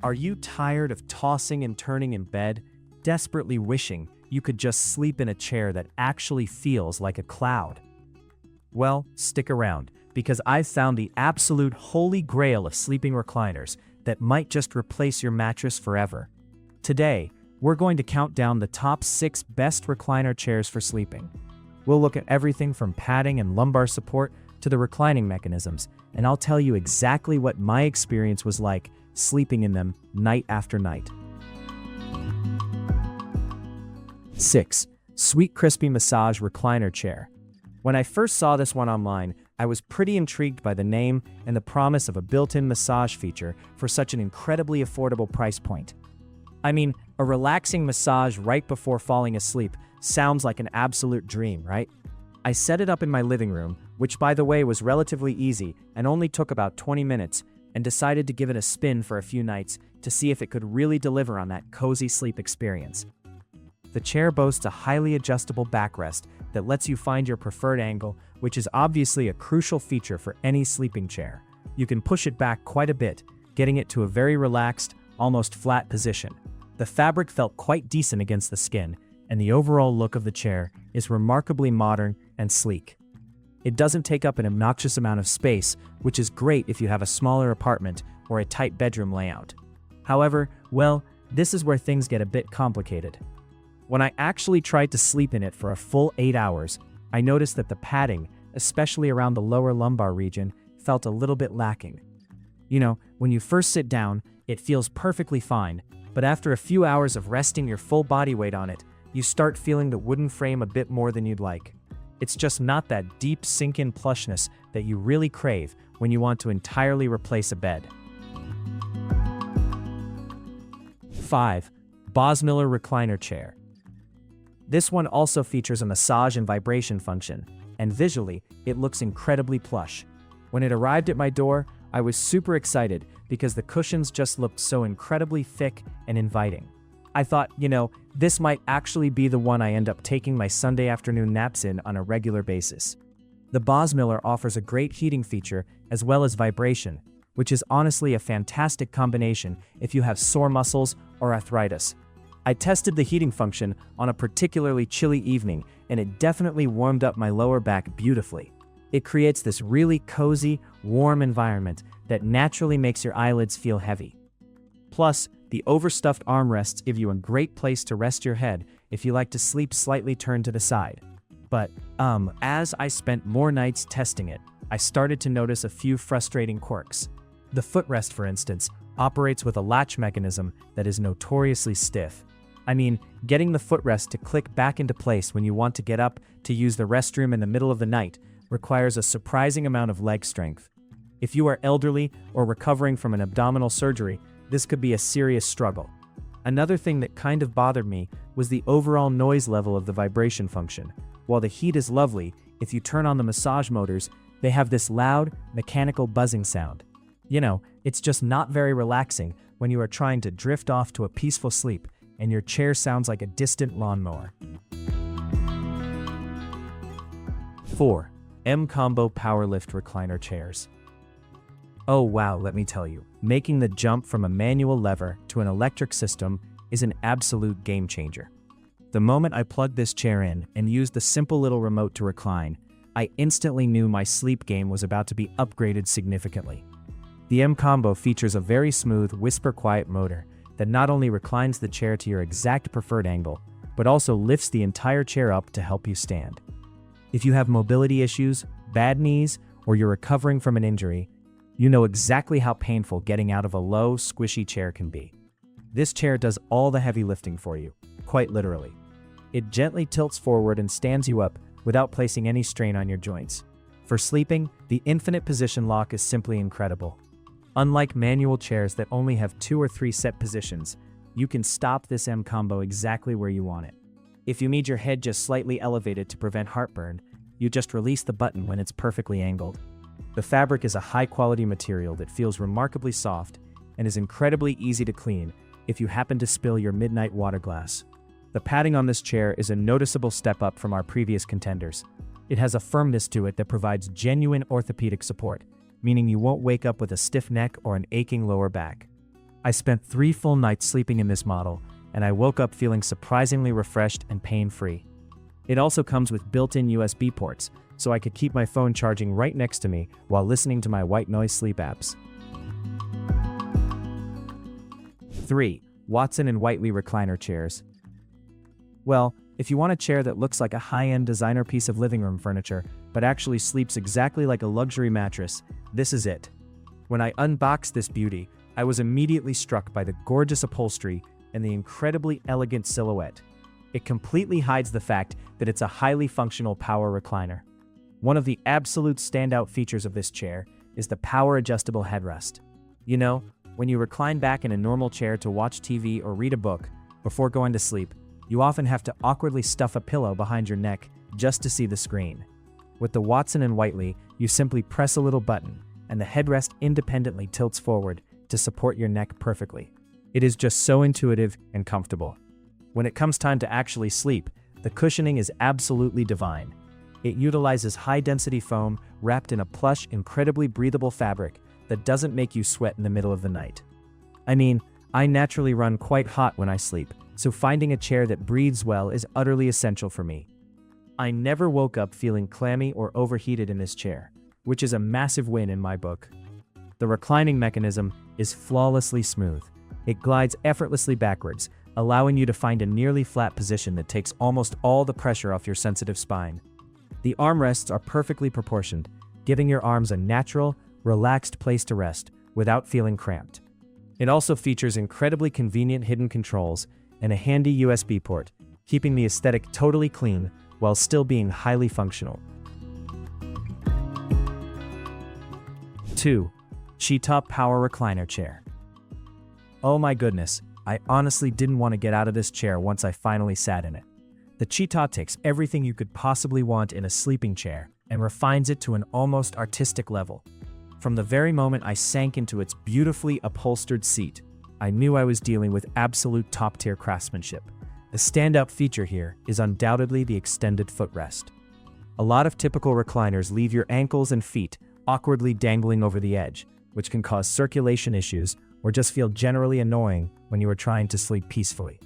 Are you tired of tossing and turning in bed, desperately wishing you could just sleep in a chair that actually feels like a cloud? Well, stick around, because I've found the absolute holy grail of sleeping recliners that might just replace your mattress forever. Today, we're going to count down the top 6 best recliner chairs for sleeping. We'll look at everything from padding and lumbar support to the reclining mechanisms, and I'll tell you exactly what my experience was like sleeping in them night after night. 6. Sweetcrispy Massage Recliner Chair. When I first saw this one online, I was pretty intrigued by the name and the promise of a built-in massage feature for such an incredibly affordable price point. I mean, a relaxing massage right before falling asleep sounds like an absolute dream, right? I set it up in my living room, which by the way was relatively easy and only took about 20 minutes, and decided to give it a spin for a few nights to see if it could really deliver on that cozy sleep experience. The chair boasts a highly adjustable backrest that lets you find your preferred angle, which is obviously a crucial feature for any sleeping chair. You can push it back quite a bit, getting it to a very relaxed, almost flat position. The fabric felt quite decent against the skin, and the overall look of the chair is remarkably modern and sleek. It doesn't take up an obnoxious amount of space, which is great if you have a smaller apartment or a tight bedroom layout. However, well, this is where things get a bit complicated. When I actually tried to sleep in it for a full 8 hours, I noticed that the padding, especially around the lower lumbar region, felt a little bit lacking. You know, when you first sit down, it feels perfectly fine, but after a few hours of resting your full body weight on it, you start feeling the wooden frame a bit more than you'd like. It's just not that deep sink-in plushness that you really crave when you want to entirely replace a bed. 5. Bosmiller Recliner Chair. This one also features a massage and vibration function, and visually, it looks incredibly plush. When it arrived at my door, I was super excited because the cushions just looked so incredibly thick and inviting. I thought, this might actually be the one I end up taking my Sunday afternoon naps in on a regular basis. The Bosmiller offers a great heating feature as well as vibration, which is honestly a fantastic combination if you have sore muscles or arthritis. I tested the heating function on a particularly chilly evening, and it definitely warmed up my lower back beautifully. It creates this really cozy, warm environment that naturally makes your eyelids feel heavy. Plus, the overstuffed armrests give you a great place to rest your head if you like to sleep slightly turned to the side. But, as I spent more nights testing it, I started to notice a few frustrating quirks. The footrest, for instance, operates with a latch mechanism that is notoriously stiff. I mean, getting the footrest to click back into place when you want to get up to use the restroom in the middle of the night requires a surprising amount of leg strength. If you are elderly or recovering from an abdominal surgery, this could be a serious struggle. Another thing that kind of bothered me was the overall noise level of the vibration function. While the heat is lovely, if you turn on the massage motors, they have this loud, mechanical buzzing sound. It's just not very relaxing when you are trying to drift off to a peaceful sleep and your chair sounds like a distant lawnmower. 4. MCombo Powerlift Recliner Chairs. Oh wow, let me tell you, making the jump from a manual lever to an electric system is an absolute game changer. The moment I plugged this chair in and used the simple little remote to recline, I instantly knew my sleep game was about to be upgraded significantly. The MCombo features a very smooth, whisper-quiet motor that not only reclines the chair to your exact preferred angle, but also lifts the entire chair up to help you stand. If you have mobility issues, bad knees, or you're recovering from an injury, you know exactly how painful getting out of a low, squishy chair can be. This chair does all the heavy lifting for you, quite literally. It gently tilts forward and stands you up without placing any strain on your joints. For sleeping, the infinite position lock is simply incredible. Unlike manual chairs that only have 2 or 3 set positions, you can stop this MCombo exactly where you want it. If you need your head just slightly elevated to prevent heartburn, you just release the button when it's perfectly angled. The fabric is a high-quality material that feels remarkably soft and is incredibly easy to clean if you happen to spill your midnight water glass. The padding on this chair is a noticeable step up from our previous contenders. It has a firmness to it that provides genuine orthopedic support, meaning you won't wake up with a stiff neck or an aching lower back. I spent 3 full nights sleeping in this model, and I woke up feeling surprisingly refreshed and pain-free. It also comes with built-in USB ports, so I could keep my phone charging right next to me while listening to my white noise sleep apps. 3. Watson & Whiteley Recliner Chairs. Well, if you want a chair that looks like a high-end designer piece of living room furniture, but actually sleeps exactly like a luxury mattress, this is it. When I unboxed this beauty, I was immediately struck by the gorgeous upholstery and the incredibly elegant silhouette. It completely hides the fact that it's a highly functional power recliner. One of the absolute standout features of this chair is the power-adjustable headrest. You know, when you recline back in a normal chair to watch TV or read a book before going to sleep, you often have to awkwardly stuff a pillow behind your neck just to see the screen. With the Watson & Whiteley, you simply press a little button, and the headrest independently tilts forward to support your neck perfectly. It is just so intuitive and comfortable. When it comes time to actually sleep, the cushioning is absolutely divine. It utilizes high-density foam wrapped in a plush, incredibly breathable fabric that doesn't make you sweat in the middle of the night. I mean, I naturally run quite hot when I sleep, so finding a chair that breathes well is utterly essential for me. I never woke up feeling clammy or overheated in this chair, which is a massive win in my book. The reclining mechanism is flawlessly smooth. It glides effortlessly backwards, allowing you to find a nearly flat position that takes almost all the pressure off your sensitive spine. The armrests are perfectly proportioned, giving your arms a natural, relaxed place to rest without feeling cramped. It also features incredibly convenient hidden controls and a handy USB port, keeping the aesthetic totally clean while still being highly functional. 2. CHITA Power Recliner Chair. Oh my goodness, I honestly didn't want to get out of this chair once I finally sat in it. The CHITA takes everything you could possibly want in a sleeping chair and refines it to an almost artistic level. From the very moment I sank into its beautifully upholstered seat, I knew I was dealing with absolute top-tier craftsmanship. The standout feature here is undoubtedly the extended footrest. A lot of typical recliners leave your ankles and feet awkwardly dangling over the edge, which can cause circulation issues or just feel generally annoying when you are trying to sleep peacefully.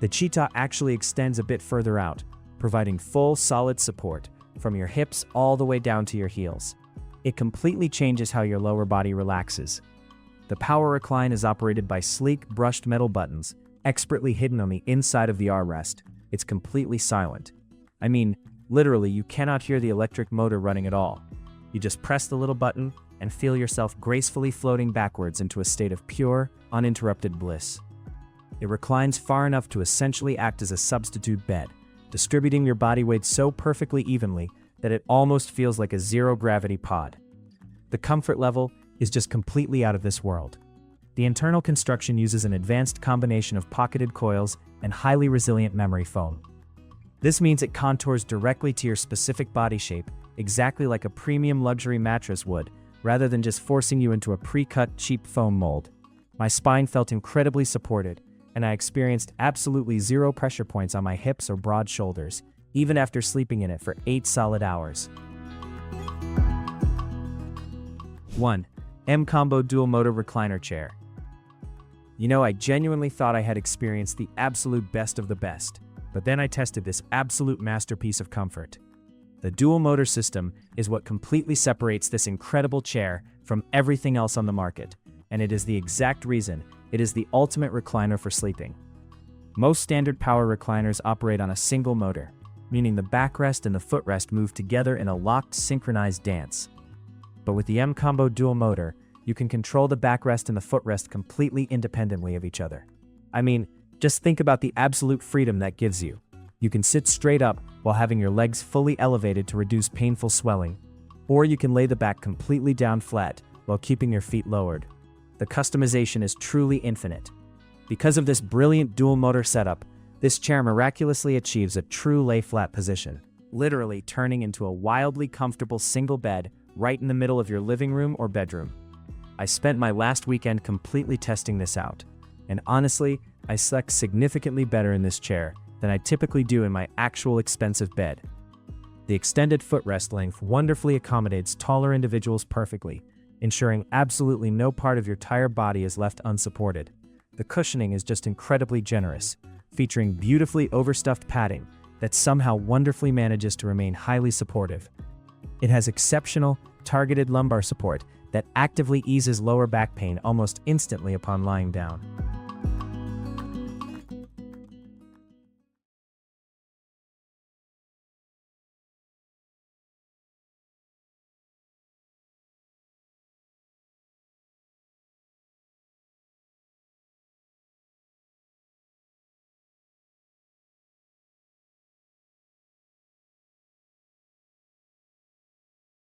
The CHITA actually extends a bit further out, providing full, solid support from your hips all the way down to your heels. It completely changes how your lower body relaxes. The power recline is operated by sleek, brushed metal buttons, expertly hidden on the inside of the armrest. It's completely silent. I mean, literally, you cannot hear the electric motor running at all. You just press the little button and feel yourself gracefully floating backwards into a state of pure, uninterrupted bliss. It reclines far enough to essentially act as a substitute bed, distributing your body weight so perfectly evenly that it almost feels like a zero-gravity pod. The comfort level is just completely out of this world. The internal construction uses an advanced combination of pocketed coils and highly resilient memory foam. This means it contours directly to your specific body shape, exactly like a premium luxury mattress would, rather than just forcing you into a pre-cut, cheap foam mold. My spine felt incredibly supported, and I experienced absolutely zero pressure points on my hips or broad shoulders, even after sleeping in it for 8 solid hours. 1. MCombo Dual Motor Recliner Chair. You know, I genuinely thought I had experienced the absolute best of the best, but then I tested this absolute masterpiece of comfort. The dual motor system is what completely separates this incredible chair from everything else on the market, and it is the exact reason it is the ultimate recliner for sleeping. Most standard power recliners operate on a single motor, meaning the backrest and the footrest move together in a locked, synchronized dance. But with the MCombo dual motor, you can control the backrest and the footrest completely independently of each other. I mean, just think about the absolute freedom that gives you. You can sit straight up while having your legs fully elevated to reduce painful swelling, or you can lay the back completely down flat while keeping your feet lowered. The customization is truly infinite. Because of this brilliant dual motor setup, this chair miraculously achieves a true lay-flat position, literally turning into a wildly comfortable single bed right in the middle of your living room or bedroom. I spent my last weekend completely testing this out, and honestly, I slept significantly better in this chair than I typically do in my actual expensive bed. The extended footrest length wonderfully accommodates taller individuals perfectly, ensuring absolutely no part of your entire body is left unsupported. The cushioning is just incredibly generous, featuring beautifully overstuffed padding that somehow wonderfully manages to remain highly supportive. It has exceptional, targeted lumbar support that actively eases lower back pain almost instantly upon lying down.